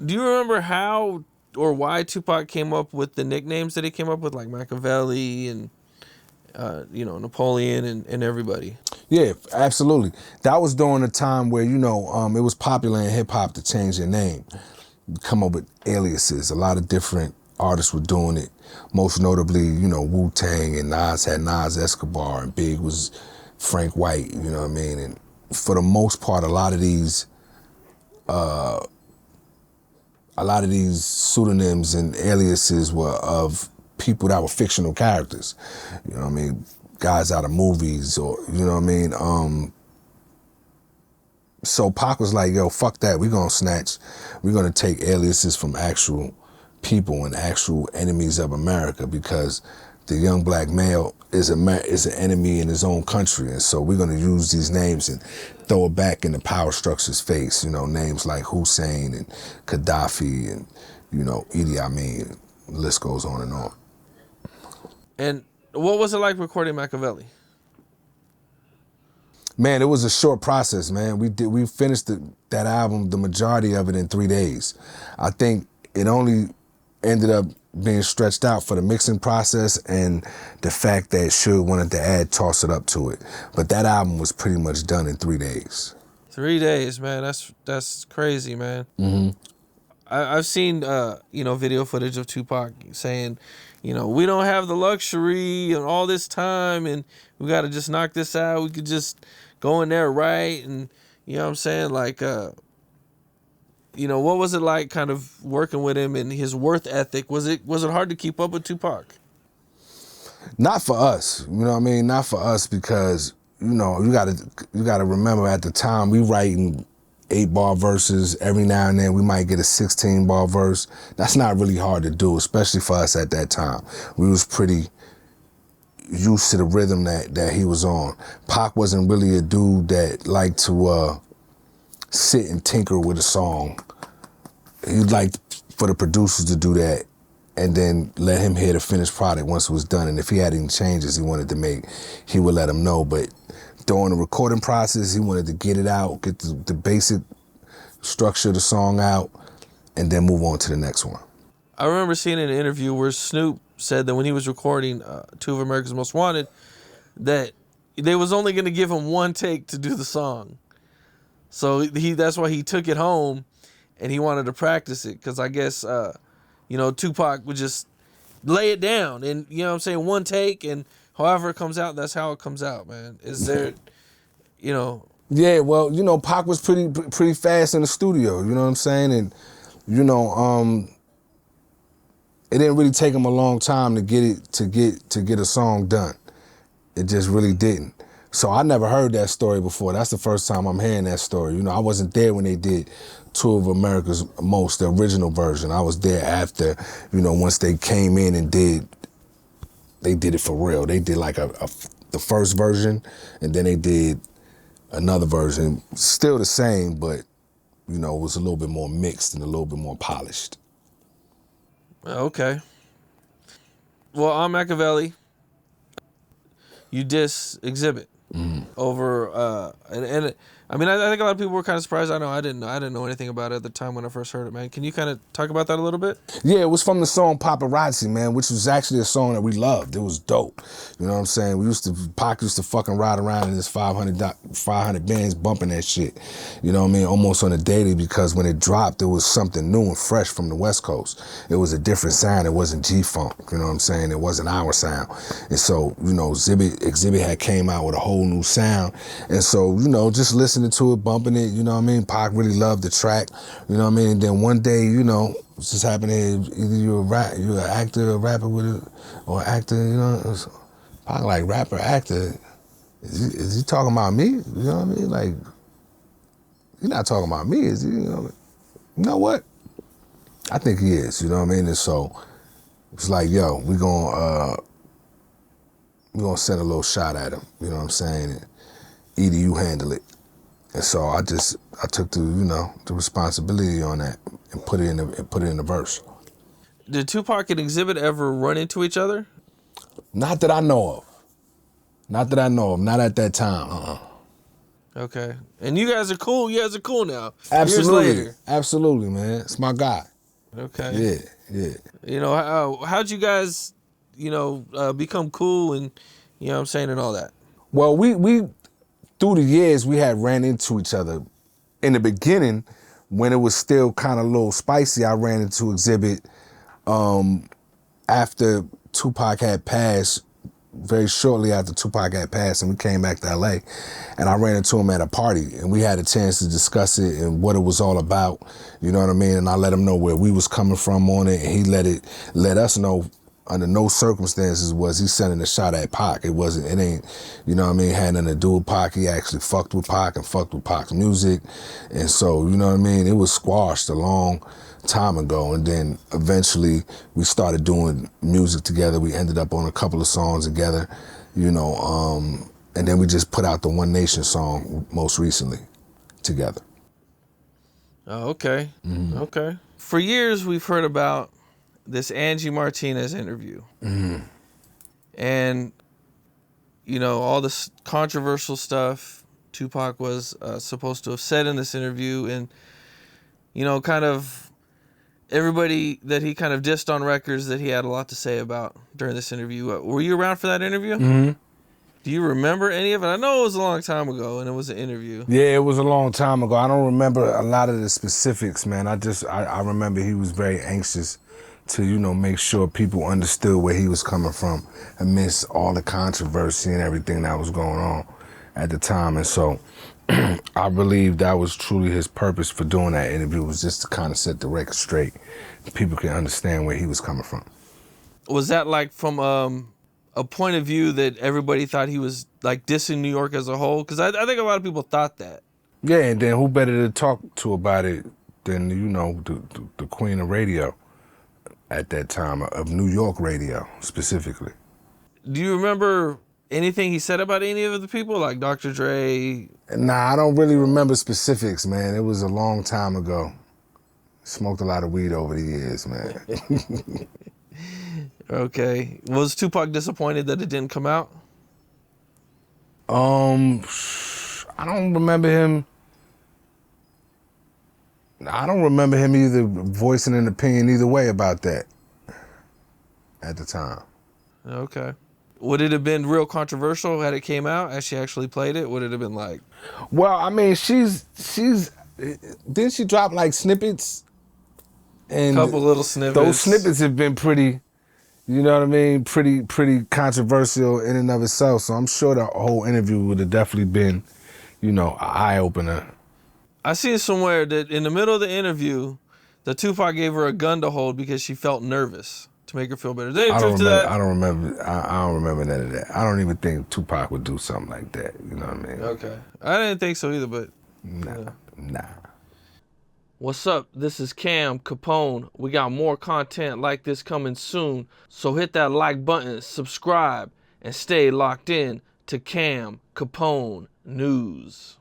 Do you remember how or why Tupac came up with the nicknames that he came up with, like Machiavelli and Napoleon and everybody? Yeah, absolutely. That was during a time where, it was popular in hip hop to change their name, come up with aliases. A lot of different artists were doing it. Most notably, Wu-Tang, and Nas had Nas Escobar, and Big was Frank White, you know what I mean? And for the most part, a lot of these pseudonyms and aliases were of people that were fictional characters. You know what I mean? Guys out of movies, or, you know what I mean? So Pac was like, yo, fuck that. We're going to take aliases from actual people and actual enemies of America, because the young black male is an enemy in his own country. And so we're going to use these names and throw it back in the power structure's face. Names like Hussein and Gaddafi and, Idi Amin. The list goes on and on. And what was it like recording Machiavelli? Man, it was a short process, man. We finished that album, the majority of it, in 3 days. I think it only ended up being stretched out for the mixing process and the fact that Suge wanted to add Toss It Up to it. But that album was pretty much done in 3 days. 3 days, man. That's crazy, man. Mm-hmm. I've seen video footage of Tupac saying, we don't have the luxury and all this time, and we got to just knock this out. We could just go in there, right? And you know what I'm saying, like, what was it like kind of working with him and his work ethic? Was it hard to keep up with Tupac? Not for us, you know what I mean? Not for us, because, you gotta remember, at the time we writing 8-bar verses. Every now and then we might get a 16-bar verse. That's not really hard to do, especially for us at that time. We was pretty used to the rhythm that he was on. Pac wasn't really a dude that liked to sit and tinker with a song. He'd like for the producers to do that and then let him hear the finished product once it was done. And if he had any changes he wanted to make, he would let them know. But during the recording process, he wanted to get it out, get the basic structure of the song out, and then move on to the next one. I remember seeing an interview where Snoop said that when he was recording Two of America's Most Wanted, that they was only going to give him one take to do the song. So that's why he took it home and he wanted to practice it, because I guess, Tupac would just lay it down and, one take, and however it comes out, that's how it comes out, man. Is there, Yeah, well, Pac was pretty fast in the studio, you know what I'm saying? And, it didn't really take him a long time to get a song done. It just really didn't. So I never heard that story before. That's the first time I'm hearing that story. I wasn't there when they did Two of America's Most, the original version. I was there after, once they came in and they did it for real. They did like the first version, and then they did another version, still the same, but, it was a little bit more mixed and a little bit more polished. Okay. Well, on Machiavelli, you diss Exhibit over, and I mean, I think a lot of people were kind of surprised. I know I didn't know anything about it at the time when I first heard it, man. Can you kind of talk about that a little bit? Yeah, it was from the song Paparazzi, man, which was actually a song that we loved. It was dope. You know what I'm saying? Pac used to fucking ride around in his 500 bands bumping that shit. You know what I mean? Almost on a daily, because when it dropped, it was something new and fresh from the West Coast. It was a different sound. It wasn't G-Funk, you know what I'm saying? It wasn't our sound. And so, Exhibit had came out with a whole new sound. And so, just listening to it, bumping it, you know what I mean? Pac really loved the track, you know what I mean? And then one day, what's just happening, either you're an actor, a rapper with it, or an actor, Pac like, rapper, actor, is he talking about me? You know what I mean? Like, he's not talking about me, is he? You know what? I think he is, you know what I mean? And so, it's like, yo, we're gonna send a little shot at him, you know what I'm saying? And either you handle it. And so I took the responsibility on that and put it in the verse. Did Tupac and Exhibit ever run into each other? Not that I know of. Not at that time. Okay. And you guys are cool. You guys are cool now. Absolutely. Years later. Absolutely, man. It's my guy. Okay. Yeah. You know, how'd you guys, become cool and, you know what I'm saying, and all that? Well, we through the years, we had ran into each other. In the beginning, when it was still kind of a little spicy, I ran into Exhibit after Tupac had passed, very shortly after Tupac had passed, and we came back to LA, and I ran into him at a party, and we had a chance to discuss it and what it was all about, you know what I mean? And I let him know where we was coming from on it, and he let us know under no circumstances was he sending a shot at Pac. It ain't, you know what I mean, had nothing to do with Pac. He actually fucked with Pac and fucked with Pac's music. And so, you know what I mean, it was squashed a long time ago. And then eventually we started doing music together. We ended up on a couple of songs together, and then we just put out the One Nation song most recently together. Oh, okay. Mm-hmm. Okay. For years, we've heard about this Angie Martinez interview. Mm-hmm. And, all this controversial stuff Tupac was supposed to have said in this interview. And, kind of everybody that he kind of dissed on records that he had a lot to say about during this interview. Were you around for that interview? Mm-hmm. Do you remember any of it? I know it was a long time ago and it was an interview. Yeah, it was a long time ago. I don't remember a lot of the specifics, man. I remember he was very anxious to, make sure people understood where he was coming from amidst all the controversy and everything that was going on at the time. And so I believe that was truly his purpose for doing that interview, was just to kind of set the record straight. People can understand where he was coming from. Was that like from a point of view that everybody thought he was like dissing New York as a whole? Because I think a lot of people thought that. Yeah, and then who better to talk to about it than, the queen of radio at that time, of New York radio specifically. Do you remember anything he said about any of the people, like Dr. Dre? Nah, I don't really remember specifics, man. It was a long time ago. Smoked a lot of weed over the years, man. Okay. Was Tupac disappointed that it didn't come out? I don't remember him either voicing an opinion either way about that at the time. Okay. Would it have been real controversial had it came out, as she actually played it? Would it have been like? Well, I mean, didn't she drop like snippets? And couple little snippets. Those snippets have been pretty, you know what I mean, pretty controversial in and of itself. So I'm sure the whole interview would have definitely been, an eye-opener. I seen somewhere that in the middle of the interview, that Tupac gave her a gun to hold because she felt nervous to make her feel better. I don't remember none of that. I don't even think Tupac would do something like that. You know what I mean? Okay. I didn't think so either, but... Nah. What's up? This is Cam Capone. We got more content like this coming soon. So hit that like button, subscribe, and stay locked in to Cam Capone News.